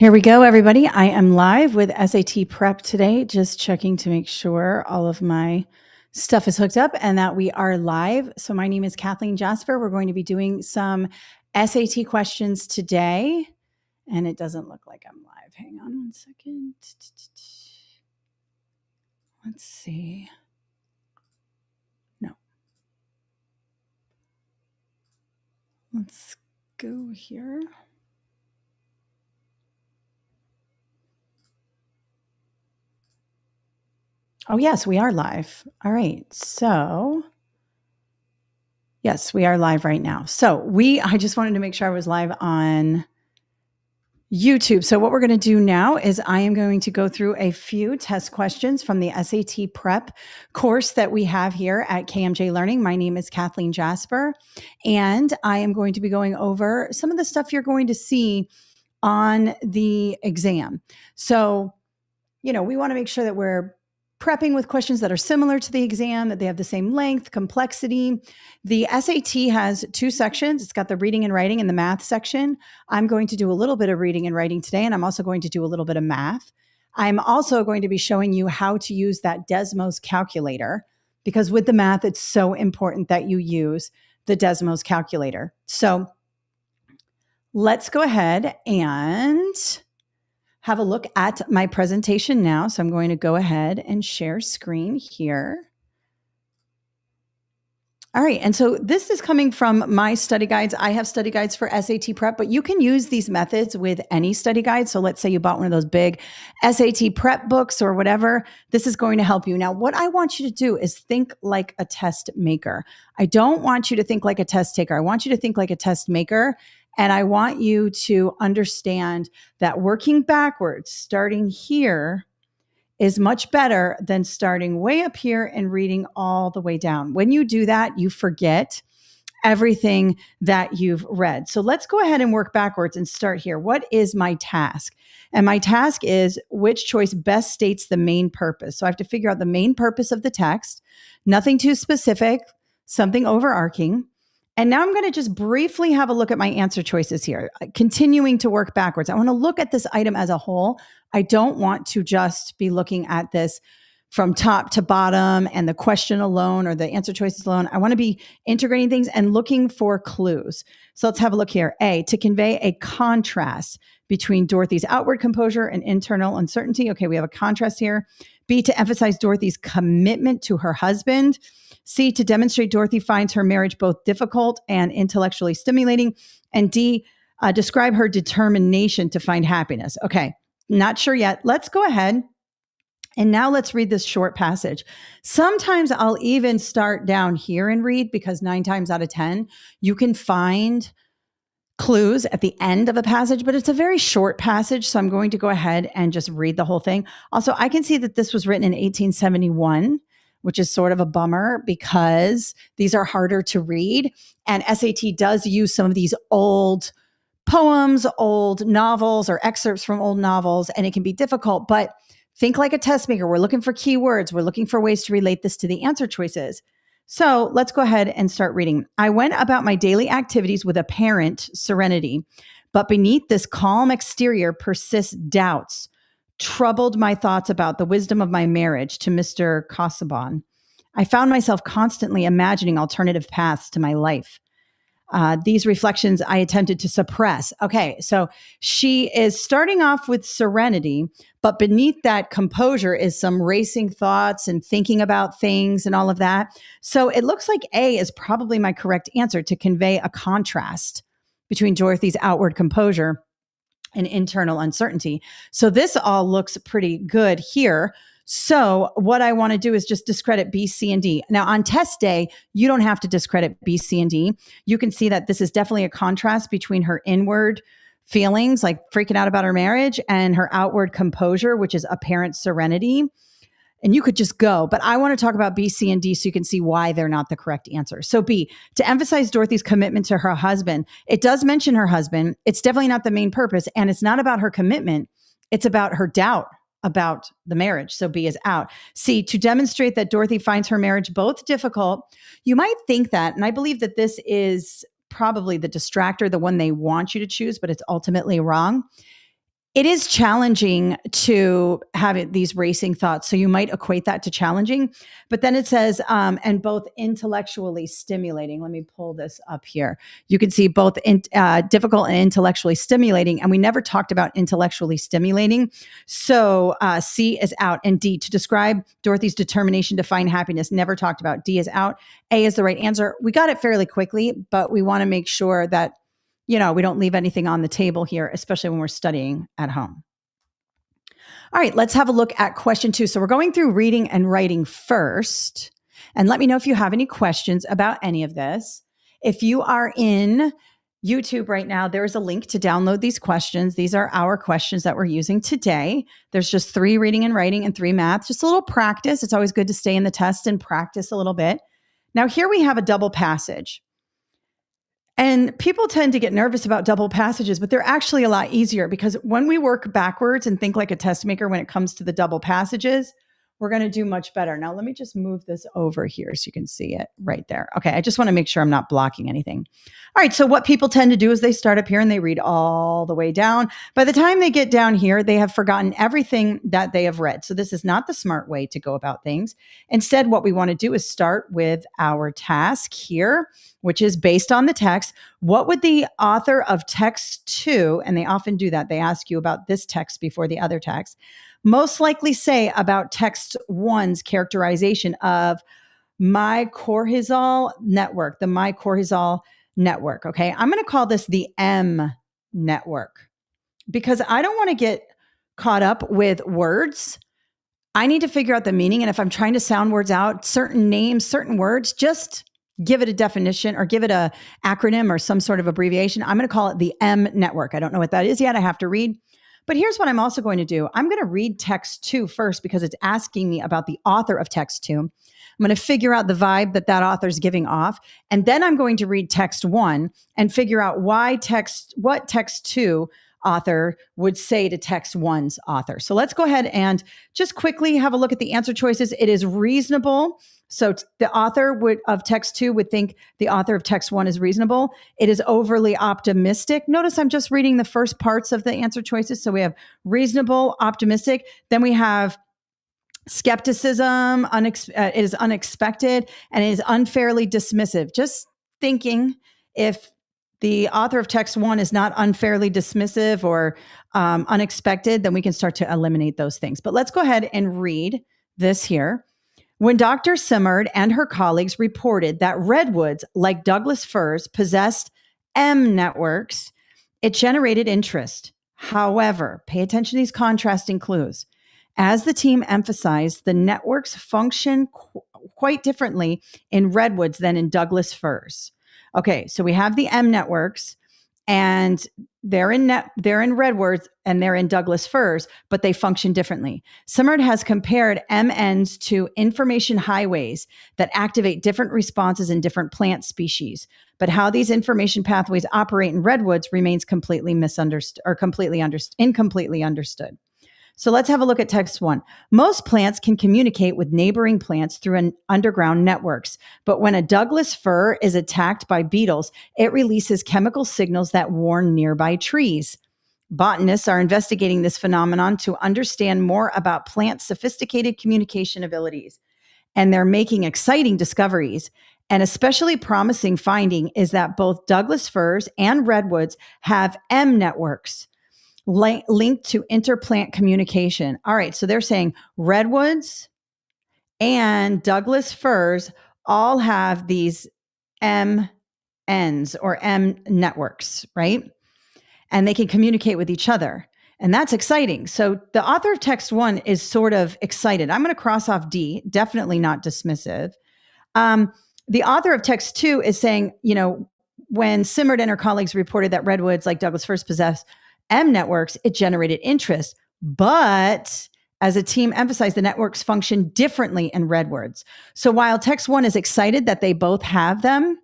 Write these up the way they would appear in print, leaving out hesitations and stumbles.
Here we go, everybody. I am live with SAT prep today, just checking to make sure all of my stuff is hooked up and that we are live. So my name is Kathleen Jasper. We're going to be doing some SAT questions today, and it doesn't look like I'm live. Hang on one second. Let's see. No. Let's go here. Oh, yes, we are live. All right. So, yes, we are live right now. So, I just wanted to make sure I was live on YouTube. So, what we're going to do now is I am going to go through a few test questions from the SAT prep course that we have here at KMJ Learning. My name is Kathleen Jasper, and I am going to be going over some of the stuff you're going to see on the exam. So, we want to make sure that we're prepping with questions that are similar to the exam, that they have the same length, complexity. The SAT has two sections. It's got the reading and writing and the math section. I'm going to do a little bit of reading and writing today, and I'm also going to do a little bit of math. I'm also going to be showing you how to use that Desmos calculator, because with the math, it's so important that you use the Desmos calculator. So let's go ahead and have a look at my presentation now. So I'm going to go ahead and share screen here. All right. And so this is coming from my study guides. I have study guides for SAT prep, but you can use these methods with any study guide. So let's say you bought one of those big SAT prep books or whatever. This is going to help you. Now, what I want you to do is think like a test maker. I don't want you to think like a test taker. I want you to think like a test maker. And I want you to understand that working backwards, starting here, is much better than starting way up here and reading all the way down. When you do that, you forget everything that you've read. So let's go ahead and work backwards and start here. What is my task? And my task is which choice best states the main purpose. So I have to figure out the main purpose of the text, nothing too specific, something overarching. And now I'm going to just briefly have a look at my answer choices here, continuing to work backwards. I want to look at this item as a whole. I don't want to just be looking at this from top to bottom and the question alone or the answer choices alone. I want to be integrating things and looking for clues. So let's have a look here. A, to convey a contrast between Dorothy's outward composure and internal uncertainty. Okay, we have a contrast here. B, to emphasize Dorothy's commitment to her husband. C, to demonstrate Dorothy finds her marriage both difficult and intellectually stimulating. And D, describe her determination to find happiness. Okay, not sure yet. Let's go ahead. And now let's read this short passage. Sometimes I'll even start down here and read, because 9 times out of 10, you can find clues at the end of a passage, but it's a very short passage. So I'm going to go ahead and just read the whole thing. Also, I can see that this was written in 1871, which is sort of a bummer because these are harder to read. And SAT does use some of these old poems, old novels, or excerpts from old novels, and it can be difficult, but think like a test maker. We're looking for keywords. We're looking for ways to relate this to the answer choices. So let's go ahead and start reading. I went about my daily activities with apparent serenity, but beneath this calm exterior persist doubts, troubled my thoughts about the wisdom of my marriage to Mr. Casaubon. I found myself constantly imagining alternative paths to my life. These reflections I attempted to suppress. Okay, so she is starting off with serenity, but beneath that composure is some racing thoughts and thinking about things and all of that. So it looks like A is probably my correct answer, to convey a contrast between Dorothy's outward composure and internal uncertainty. So this all looks pretty good here. So what I want to do is just discredit B, C, and D. Now on test day, you don't have to discredit B, C, and D. You can see that this is definitely a contrast between her inward feelings, like freaking out about her marriage, and her outward composure, which is apparent serenity. And you could just go, but I want to talk about B, C, and D so you can see why they're not the correct answer. So B, to emphasize Dorothy's commitment to her husband. It does mention her husband. It's definitely not the main purpose, and it's not about her commitment. It's about her doubt about the marriage. So B is out. C, to demonstrate that Dorothy finds her marriage both difficult. You might think that, and I believe that this is probably the distractor, the one they want you to choose, but it's ultimately wrong. It is challenging to have these racing thoughts. So you might equate that to challenging. But then it says, and both intellectually stimulating. Let me pull this up here. You can see both difficult and intellectually stimulating. And we never talked about intellectually stimulating. So C is out. And D, to describe Dorothy's determination to find happiness, never talked about. D is out. A is the right answer. We got it fairly quickly, but we want to make sure that we don't leave anything on the table here, especially when we're studying at home. All right, let's have a look at question 2. So we're going through reading and writing first. And let me know if you have any questions about any of this. If you are in YouTube right now, there is a link to download these questions. These are our questions that we're using today. There's just 3 reading and writing and 3 math, just a little practice. It's always good to stay in the test and practice a little bit. Now, here we have a double passage. And people tend to get nervous about double passages, but they're actually a lot easier because when we work backwards and think like a test maker when it comes to the double passages, we're going to do much better. Now, let me just move this over here so you can see it right there. Okay, I just want to make sure I'm not blocking anything. All right, so what people tend to do is they start up here and they read all the way down. By the time they get down here, they have forgotten everything that they have read. So this is not the smart way to go about things. Instead, what we want to do is start with our task here, which is based on the text. What would the author of text 2, and they often do that, they ask you about this text before the other text, most likely say about text 1's characterization of mycorrhizal network, the mycorrhizal network. Okay, I'm going to call this the M network because I don't want to get caught up with words. I need to figure out the meaning. And if I'm trying to sound words out, certain names, certain words, just give it a definition or give it a acronym or some sort of abbreviation. I'm going to call it the M network. I don't know what that is yet. I have to read. But here's what I'm also going to do. I'm going to read text 2 first because it's asking me about the author of text 2. I'm going to figure out the vibe that author's giving off. And then I'm going to read text 1 and figure out what text 2 author would say to text 1's author. So let's go ahead and just quickly have a look at the answer choices. It is reasonable. So the author of text 2 would think the author of text 1 is reasonable. It is overly optimistic. Notice I'm just reading the first parts of the answer choices. So we have reasonable, optimistic. Then we have skepticism, it is unexpected, and it is unfairly dismissive. Just thinking if the author of text 1 is not unfairly dismissive or unexpected, then we can start to eliminate those things. But let's go ahead and read this here. When Dr. Simard and her colleagues reported that redwoods, like Douglas firs, possessed M networks, it generated interest. However, pay attention to these contrasting clues. As the team emphasized, the networks function quite differently in redwoods than in Douglas firs. Okay, so we have the M networks, and they're in redwoods and they're in Douglas firs, but they function differently. Simard has compared MNs to information highways that activate different responses in different plant species. But how these information pathways operate in redwoods remains completely misunderstood or incompletely understood. So let's have a look at text 1. Most plants can communicate with neighboring plants through underground networks, but when a Douglas fir is attacked by beetles, it releases chemical signals that warn nearby trees. Botanists are investigating this phenomenon to understand more about plants' sophisticated communication abilities, and they're making exciting discoveries. An especially promising finding is that both Douglas firs and redwoods have M networks linked to interplant communication. All right, so they're saying redwoods and Douglas firs all have these MNs or M networks, right? And they can communicate with each other. And that's exciting. So the author of text 1 is sort of excited. I'm going to cross off D, definitely not dismissive. The author of text 2 is saying, when Simard and her colleagues reported that redwoods like Douglas firs possess M networks, it generated interest. But as a team emphasized, the networks function differently in redwoods. So while text 1 is excited that they both have them,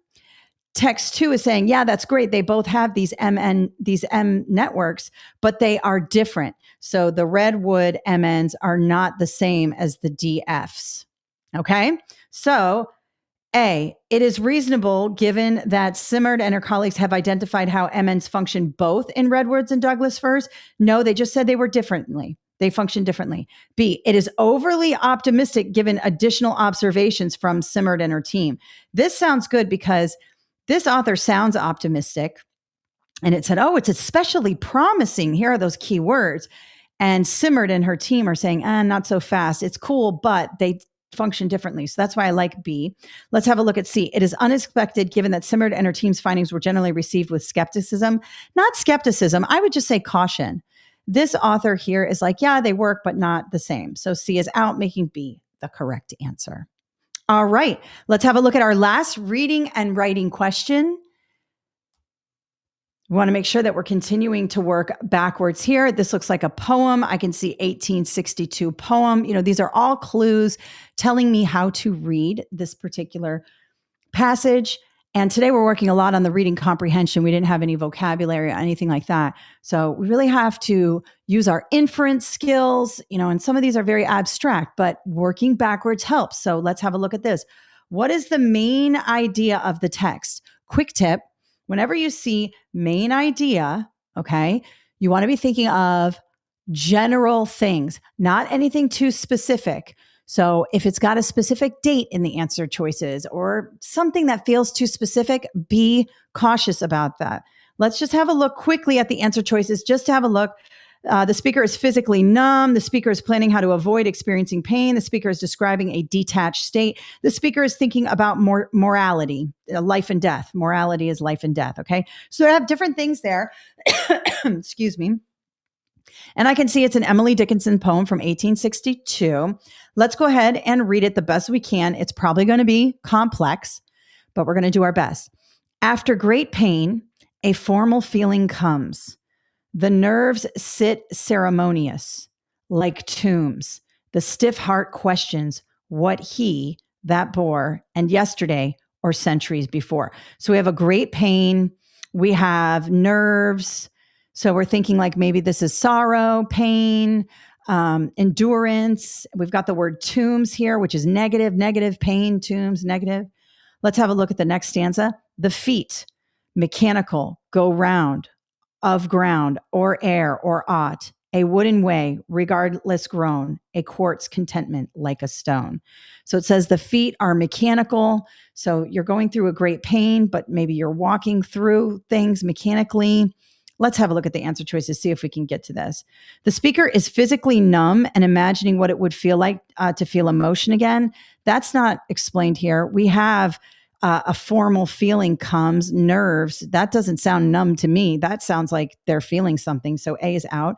text 2 is saying, yeah, that's great. They both have these M networks, but they are different. So the redwood MNs are not the same as the DFs. Okay. So A, it is reasonable given that Simard and her colleagues have identified how MNs function both in redwoods and Douglas firs. No, they just said they were differently. They function differently. B, it is overly optimistic given additional observations from Simard and her team. This sounds good because this author sounds optimistic. And it said, oh, it's especially promising. Here are those key words. And Simard and her team are saying, not so fast. It's cool, but they function differently. So that's why I like B. Let's have a look at C. It is unexpected given that Simard and her team's findings were generally received with skepticism. Not skepticism. I would just say caution. This author here is like, yeah, they work, but not the same. So C is out, making B the correct answer. All right. Let's have a look at our last reading and writing question. We want to make sure that we're continuing to work backwards here. This looks like a poem. I can see 1862 poem. These are all clues telling me how to read this particular passage. And today we're working a lot on the reading comprehension. We didn't have any vocabulary or anything like that. So we really have to use our inference skills, and some of these are very abstract, but working backwards helps. So let's have a look at this. What is the main idea of the text? Quick tip. Whenever you see main idea, okay, you want to be thinking of general things, not anything too specific. So if it's got a specific date in the answer choices or something that feels too specific, be cautious about that. Let's just have a look quickly at the answer choices, just to have a look. The speaker is physically numb. The speaker is planning how to avoid experiencing pain. The speaker is describing a detached state. The speaker is thinking about morality, life and death. Morality is life and death. Okay. So I have different things there. Excuse me. And I can see it's an Emily Dickinson poem from 1862. Let's go ahead and read it the best we can. It's probably going to be complex, but we're going to do our best. After great pain, a formal feeling comes. The nerves sit ceremonious, like tombs. The stiff heart questions what he, that bore, and yesterday or centuries before. So we have a great pain. We have nerves. So we're thinking like maybe this is sorrow, pain, endurance. We've got the word tombs here, which is negative pain, tombs, negative. Let's have a look at the next stanza. The feet, mechanical, go round, of ground or air or aught, a wooden way, regardless grown, a quartz contentment like a stone. So it says the feet are mechanical. So you're going through a great pain, but maybe you're walking through things mechanically. Let's have a look at the answer choices, see if we can get to this. The speaker is physically numb and imagining what it would feel like to feel emotion again. That's not explained here. We have a formal feeling comes, nerves. That doesn't sound numb to me. That sounds like they're feeling something. So A is out.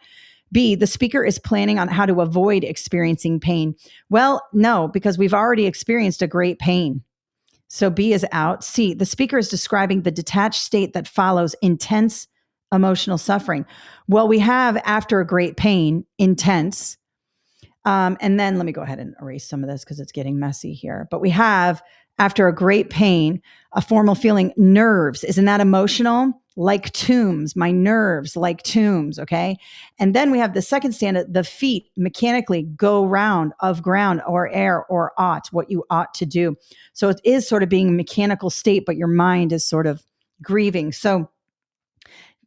B, the speaker is planning on how to avoid experiencing pain. Well, no, because we've already experienced a great pain. So B is out. C, the speaker is describing the detached state that follows intense emotional suffering. Well, we have after a great pain, intense. And then let me go ahead and erase some of this because it's getting messy here. But we have after a great pain, a formal feeling, nerves. Isn't that emotional? Like tombs, my nerves like tombs, okay? And then we have the second stanza, the feet mechanically go round of ground or air or ought, what you ought to do. So it is sort of being a mechanical state, but your mind is sort of grieving. So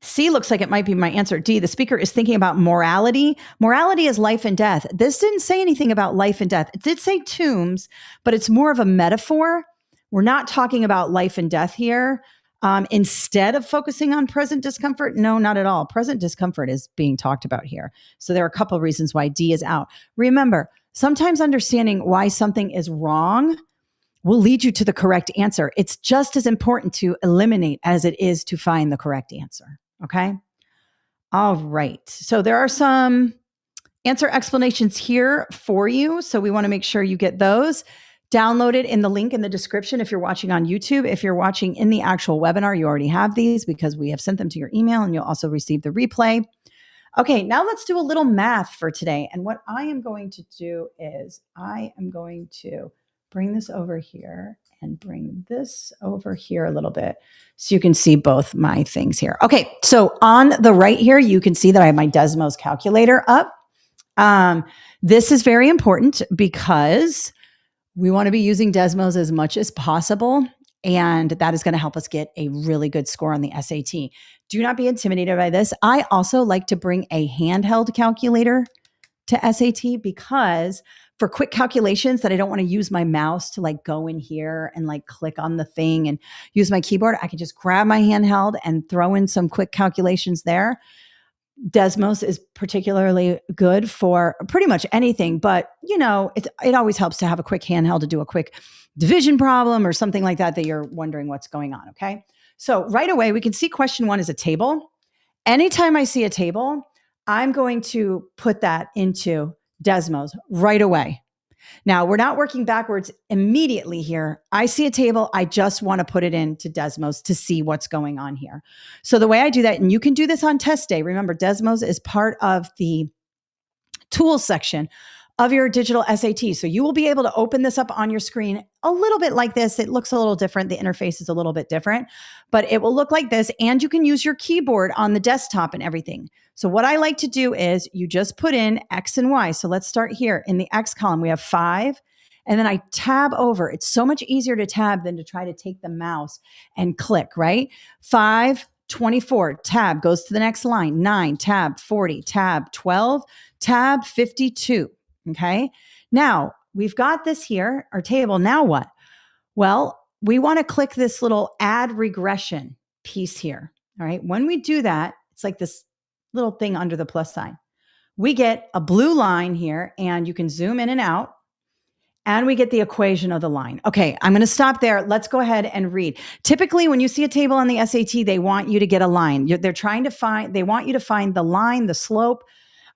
C looks like it might be my answer. D, the speaker is thinking about morality. Morality is life and death. This didn't say anything about life and death. It did say tombs, but it's more of a metaphor. We're not talking about life and death here. Instead of focusing on present discomfort, no, not at all. Present discomfort is being talked about here. So there are a couple of reasons why D is out. Remember, sometimes understanding why something is wrong will lead you to the correct answer. It's just as important to eliminate as it is to find the correct answer. Okay. All right. So there are some answer explanations here for you. So we want to make sure you get those downloaded in the link in the description. If you're watching on YouTube, if you're watching in the actual webinar, you already have these because we have sent them to your email and you'll also receive the replay. Okay. Now let's do a little math for today. And what I am going to do is I am going to bring this over here and bring this over here a little bit so you can see both my things here. Okay, so on the right here, you can see that I have my Desmos calculator up. This is very important because We want to be using Desmos as much as possible. And that is going to help us get a really good score on the SAT. Do not be intimidated by this. I also like to bring a handheld calculator to SAT because for quick calculations that I don't want to use my mouse to like go in here and like click on the thing and use my keyboard, I can just grab my handheld and throw in some quick calculations there. Desmos is particularly good for pretty much anything, but you know, it always helps to have a quick handheld to do a quick division problem or something like that you're wondering what's going on, okay? So right away, we can see question 1 is a table. Anytime I see a table, I'm going to put that into Desmos right away. Now, we're not working backwards immediately here. I see a table. I just want to put it into Desmos to see what's going on here. So the way I do that, and you can do this on test day. Remember, Desmos is part of the tools section of your digital SAT. So you will be able to open this up on your screen a little bit like this. It looks a little different. The interface is a little bit different, but it will look like this. And you can use your keyboard on the desktop and everything. So what I like to do is you just put in X and Y. So let's start here. In the X column, we have 5. And then I tab over. It's so much easier to tab than to try to take the mouse and click, right? 5, 24, tab, goes to the next line. 9, tab, 40, tab, 12, tab, 52. Okay. Now we've got this here, our table. Now what? Well, we want to click this little add regression piece here. All right. When we do that, it's like this little thing under the plus sign. We get a blue line here and you can zoom in and out and we get the equation of the line. Okay. I'm going to stop there. Let's go ahead and read. Typically, when you see a table on the SAT, they want you to get a line. They want you to find the line, the slope,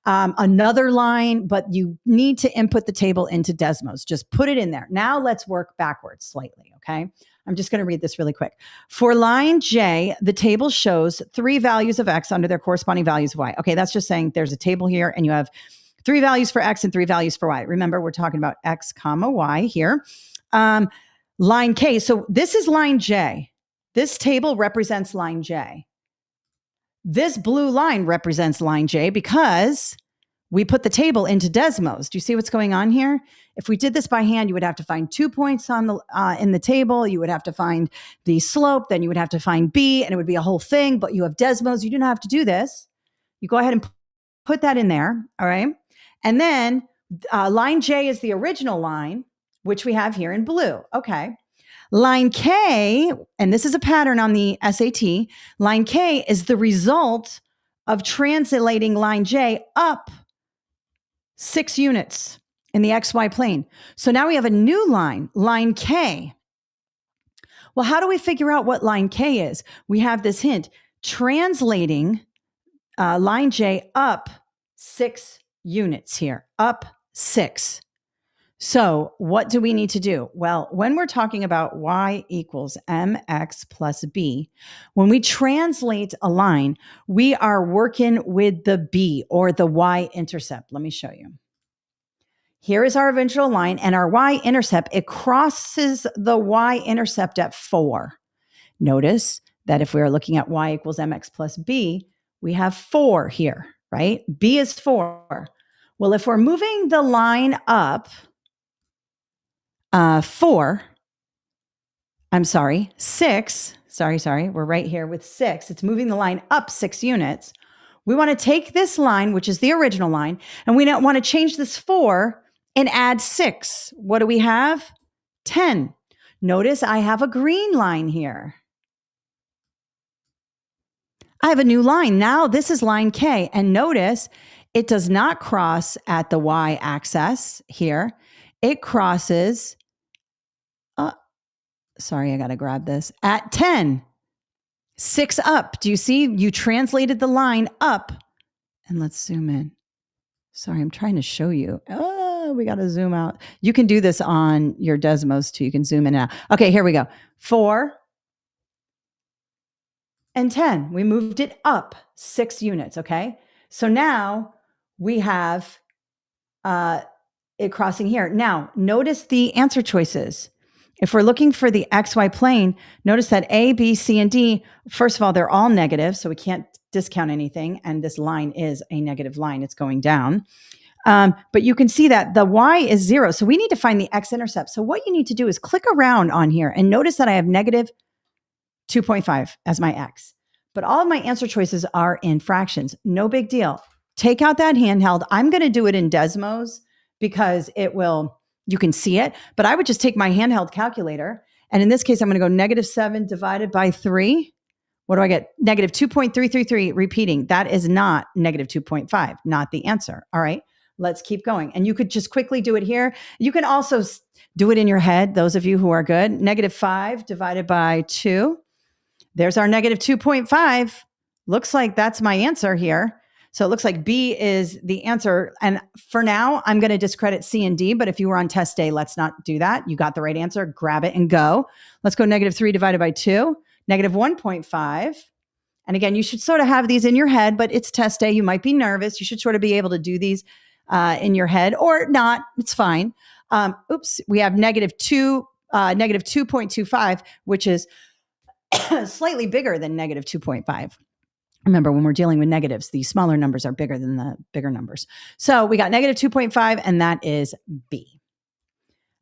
another line, but you need to input the table into Desmos. Just put it in there. Now let's work backwards slightly, okay? I'm just going to read this really quick. For line J, the table shows 3 values of X under their corresponding values of Y. Okay, that's just saying there's a table here and you have 3 values for X and 3 values for Y. Remember, we're talking about X comma Y here. Line K, so this is line J. This table represents line J. This blue line represents line J because we put the table into Desmos. Do you see what's going on here? If we did this by hand, you would have to find 2 points on the in the table. You would have to find the slope. Then you would have to find B, and it would be a whole thing. But you have Desmos. You don't have to do this. You go ahead and put that in there. All right. And then line J is the original line, which we have here in blue. Okay. Line K, and this is a pattern on the SAT, line K is the result of translating line J up 6 units in the XY plane. So now we have a new line, line K. Well, how do we figure out what line K is? We have this hint, translating line J up 6 units here, up 6. So what do we need to do? Well, when we're talking about y equals mx plus b, when we translate a line, we are working with the b or the y-intercept. Let me show you. Here is our eventual line and our y-intercept. It crosses the y-intercept at 4. Notice that if we are looking at y equals mx plus b, we have 4 here, right? B is 4. Well, if we're moving the line up, 6. Sorry. We're right here with 6. It's moving the line up 6 units. We want to take this line, which is the original line, and we don't want to change this 4 and add 6. What do we have? 10. Notice I have a green line here. I have a new line. Now this is line K. And notice it does not cross at the y-axis here. It crosses, I got to grab this, at 10. 6 up. Do you see? You translated the line up. And let's zoom in. Sorry, I'm trying to show you. Oh, we got to zoom out. You can do this on your Desmos too. You can zoom in and out. Okay, here we go. 4 and 10. We moved it up 6 units, okay? So now we have it crossing here. Now, notice the answer choices. If we're looking for the XY plane, notice that A, B, C, and D, first of all, they're all negative, so we can't discount anything. And this line is a negative line. It's going down. But you can see that the y is 0. So we need to find the x-intercept. So what you need to do is click around on here and notice that I have negative 2.5 as my x. But all of my answer choices are in fractions. No big deal. Take out that handheld. I'm going to do it in Desmos because you can see it. But I would just take my handheld calculator. And in this case, I'm going to go negative 7 divided by 3. What do I get? Negative 2.333 repeating. That is not negative 2.5, not the answer. All right, let's keep going. And you could just quickly do it here. You can also do it in your head, those of you who are good. Negative 5 divided by 2. There's our negative 2.5. Looks like that's my answer here. So it looks like B is the answer. And for now, I'm going to discredit C and D. But if you were on test day, let's not do that. You got the right answer. Grab it and go. Let's go negative 3 divided by 2. Negative 1.5. And again, you should sort of have these in your head, but it's test day. You might be nervous. You should sort of be able to do these in your head or not. It's fine. We have negative 2.25, which is slightly bigger than negative 2.5. Remember, when we're dealing with negatives, the smaller numbers are bigger than the bigger numbers. So we got negative 2.5, and that is B.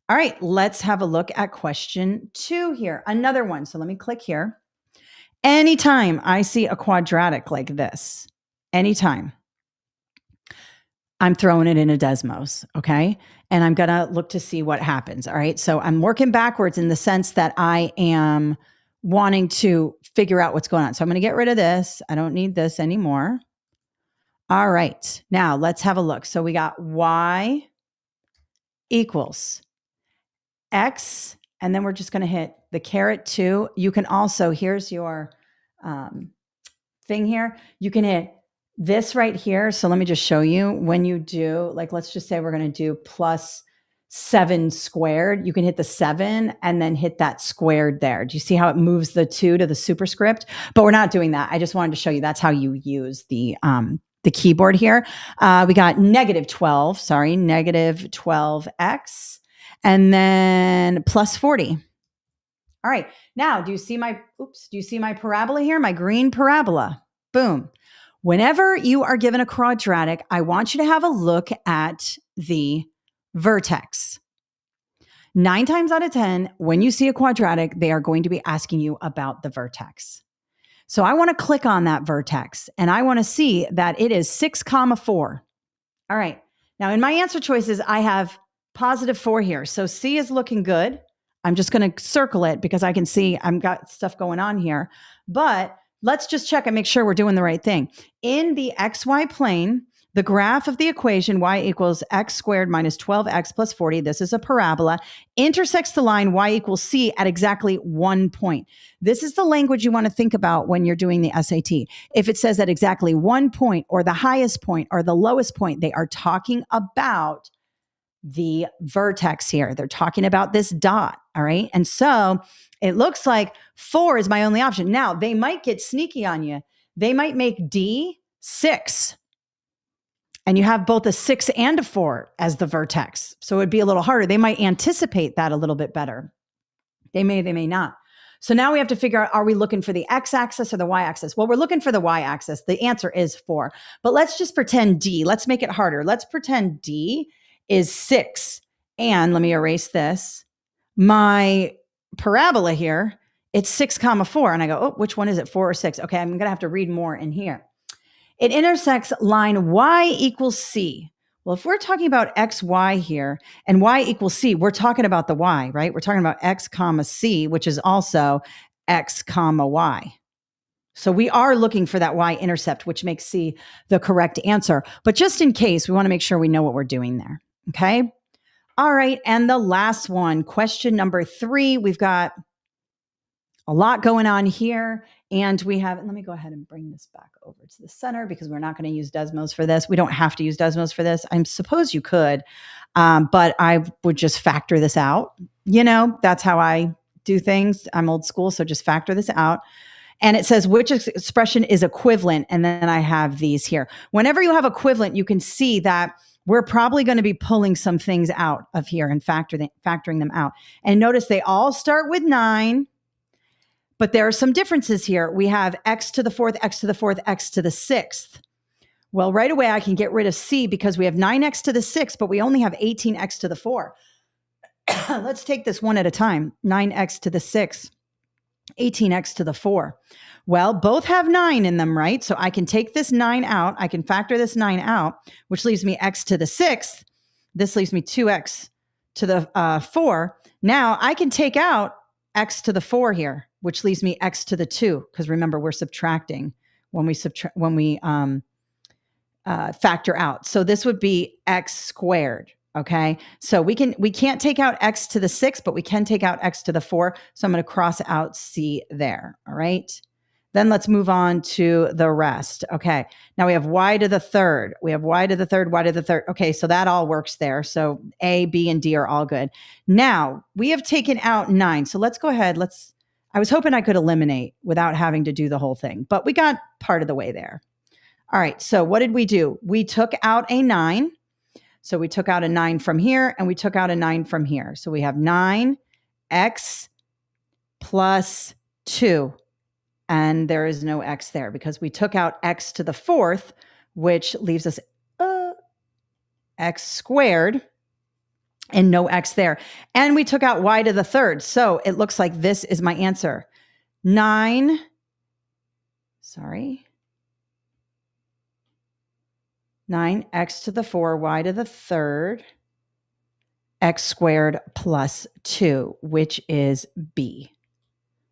All right, let's have a look at question 2 here. Another one. So let me click here. Anytime I see a quadratic like this, anytime, I'm throwing it in a Desmos, okay? And I'm going to look to see what happens, all right? So I'm working backwards in the sense that I am wanting to figure out what's going on. So I'm going to get rid of this. I don't need this anymore. All right, now let's have a look. So we got y equals x, and then we're just going to hit the caret 2. You can also, here's your thing here. You can hit this right here. So let me just show you when you do, like, let's just say we're going to do plus 7 squared. You can hit the 7 and then hit that squared there. Do you see how it moves the 2 to the superscript? But we're not doing that. I just wanted to show you that's how you use the keyboard here. We got negative 12x, and then plus 40. All right. Now, do you see my parabola here? My green parabola. Boom. Whenever you are given a quadratic, I want you to have a look at the vertex. 9 times out of 10, when you see a quadratic, they are going to be asking you about the vertex. So I want to click on that vertex and I want to see that it is 6, 4. All right. Now in my answer choices, I have positive 4 here. So C is looking good. I'm just going to circle it because I can see I've got stuff going on here. But let's just check and make sure we're doing the right thing. In the XY plane, the graph of the equation y equals x squared minus 12x plus 40, this is a parabola, intersects the line y equals c at exactly 1 point. This is the language you want to think about when you're doing the SAT. If it says at exactly 1 point or the highest point or the lowest point, they are talking about the vertex here. They're talking about this dot, all right? And so it looks like 4 is my only option. Now, they might get sneaky on you. They might make D 6. And you have both a 6 and a 4 as the vertex. So it'd be a little harder. They might anticipate that a little bit better. They may not. So now we have to figure out, are we looking for the x-axis or the y-axis? Well, we're looking for the y-axis. The answer is 4. But let's just pretend D. Let's make it harder. Let's pretend D is 6. And let me erase this. My parabola here, it's 6, 4. And I go, oh, which one is it, 4 or 6? Okay, I'm going to have to read more in here. It intersects line y equals c. Well, if we're talking about x, y here, and y equals c, we're talking about the y, right? We're talking about x, c, which is also x, y. So we are looking for that y-intercept, which makes c the correct answer. But just in case, we want to make sure we know what we're doing there, okay? All right, and the last one, question number 3. We've got a lot going on here. And we have, let me go ahead and bring this back over to the center because we're not going to use Desmos for this. We don't have to use Desmos for this. I suppose you could, but I would just factor this out. You know, that's how I do things. I'm old school, so just factor this out. And it says which expression is equivalent. And then I have these here. Whenever you have equivalent, you can see that we're probably going to be pulling some things out of here and factoring them out. And notice they all start with 9. But there are some differences here. We have x to the 4th, x to the 4th, x to the 6th. Well, right away I can get rid of C because we have 9x to the 6, but we only have 18x to the 4. Let's take this one at a time. 9x to the 6, 18x to the 4. Well, both have 9 in them, right? So I can take this 9 out. I can factor this 9 out, which leaves me x to the 6th. This leaves me 2x to the 4. Now I can take out x to the 4 here, which leaves me x to the 2, because remember, we're subtracting when we factor out. So this would be x squared. Okay. So we can't take out x to the 6, but we can take out x to the 4. So I'm going to cross out C there. All right. Then let's move on to the rest. Okay. Now we have y to the 3rd. We have y to the 3rd, y to the 3rd. Okay. So that all works there. So A, B, and D are all good. Now we have taken out 9. So let's go ahead. I was hoping I could eliminate without having to do the whole thing, but we got part of the way there. All right. So what did we do? We took out a 9. So we took out a 9 from here and we took out a 9 from here. So we have 9x plus 2. And there is no x there because we took out x to the 4th, which leaves us x squared and no x there. And we took out y to the 3rd. So it looks like this is my answer. 9x to the 4, y to the 3rd, x squared plus 2, which is B.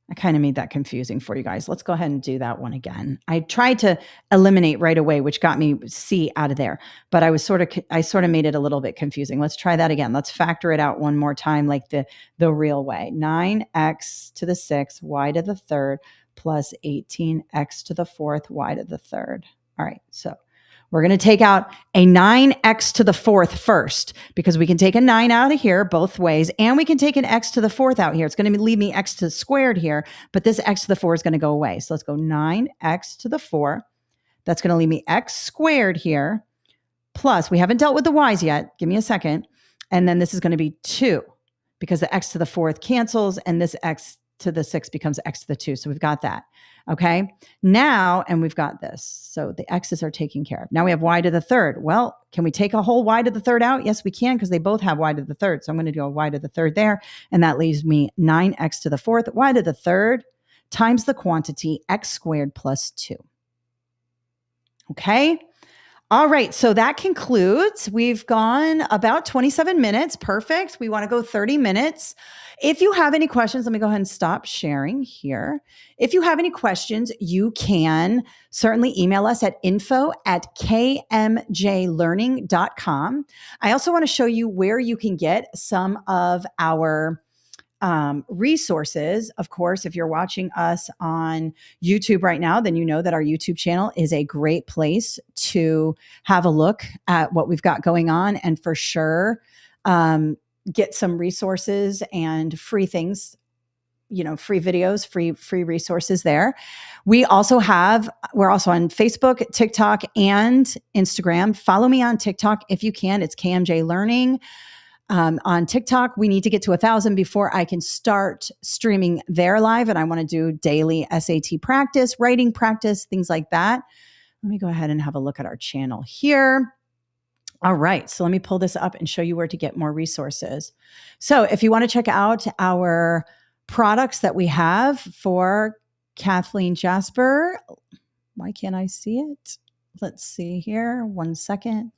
I kind of made that confusing for you guys. Let's go ahead and do that one again. I tried to eliminate right away, which got me C out of there, but I sort of made it a little bit confusing. Let's try that again. Let's factor it out one more time, like the real way. 9x to the 6th, y to the 3rd, plus 18x to the 4th, y to the 3rd. All right, so we're going to take out a 9x to the 4th first, because we can take a 9 out of here both ways, and we can take an x to the 4th out here. It's going to leave me x to the squared here, but this x to the 4 is going to go away. So let's go 9x to the 4. That's going to leave me x squared here, plus we haven't dealt with the y's yet. Give me a second. And then this is going to be 2, because the x to the 4th cancels, and this x to the 6 becomes x to the 2. So we've got that. Okay. Now, and we've got this. So the x's are taken care of. Now we have y to the 3rd. Well, can we take a whole y to the 3rd out? Yes, we can, because they both have y to the 3rd. So I'm going to do a y to the 3rd there. And that leaves me 9x to the 4th, y to the 3rd times the quantity x squared plus 2. Okay. All right. So that concludes. We've gone about 27 minutes. Perfect. We want to go 30 minutes. If you have any questions, let me go ahead and stop sharing here. If you have any questions, you can certainly email us at info@kmjlearning.com. I also want to show you where you can get some of our resources. Of course, if you're watching us on YouTube right now, then you know that our YouTube channel is a great place to have a look at what we've got going on, and for sure, get some resources and free things, free videos, free resources there. We're also on Facebook, TikTok, and Instagram. Follow me on TikTok if you can. It's KMJ Learning. On TikTok, we need to get to 1,000 before I can start streaming there live. And I want to do daily SAT practice, writing practice, things like that. Let me go ahead and have a look at our channel here. All right. So let me pull this up and show you where to get more resources. So if you want to check out our products that we have for Kathleen Jasper, why can't I see it? Let's see here. 1 second.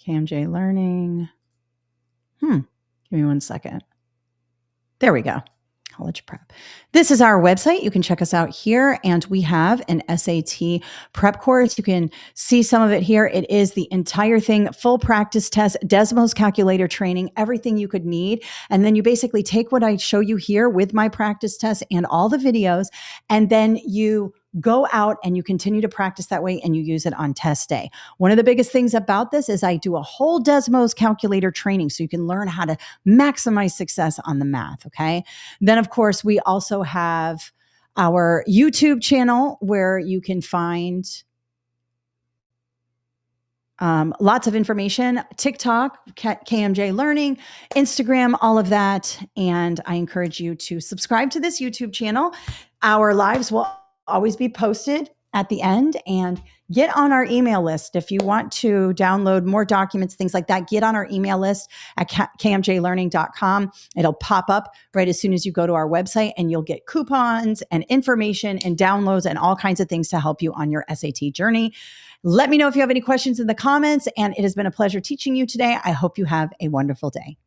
KMJ Learning. Give me 1 second. There we go. College prep. This is our website. You can check us out here, and we have an SAT prep course. You can see some of it here. It is the entire thing, full practice test, Desmos calculator training, everything you could need. And then you basically take what I show you here with my practice test and all the videos, and then you go out and you continue to practice that way, and you use it on test day. One of the biggest things about this is I do a whole Desmos calculator training so you can learn how to maximize success on the math. Okay. Then of course, we also have our YouTube channel where you can find lots of information, TikTok, KMJ Learning, Instagram, all of that. And I encourage you to subscribe to this YouTube channel. Our lives will always be posted at the end, and get on our email list. If you want to download more documents, things like that, get on our email list at kmjlearning.com. It'll pop up right as soon as you go to our website, and you'll get coupons and information and downloads and all kinds of things to help you on your SAT journey. Let me know if you have any questions in the comments, and it has been a pleasure teaching you today. I hope you have a wonderful day.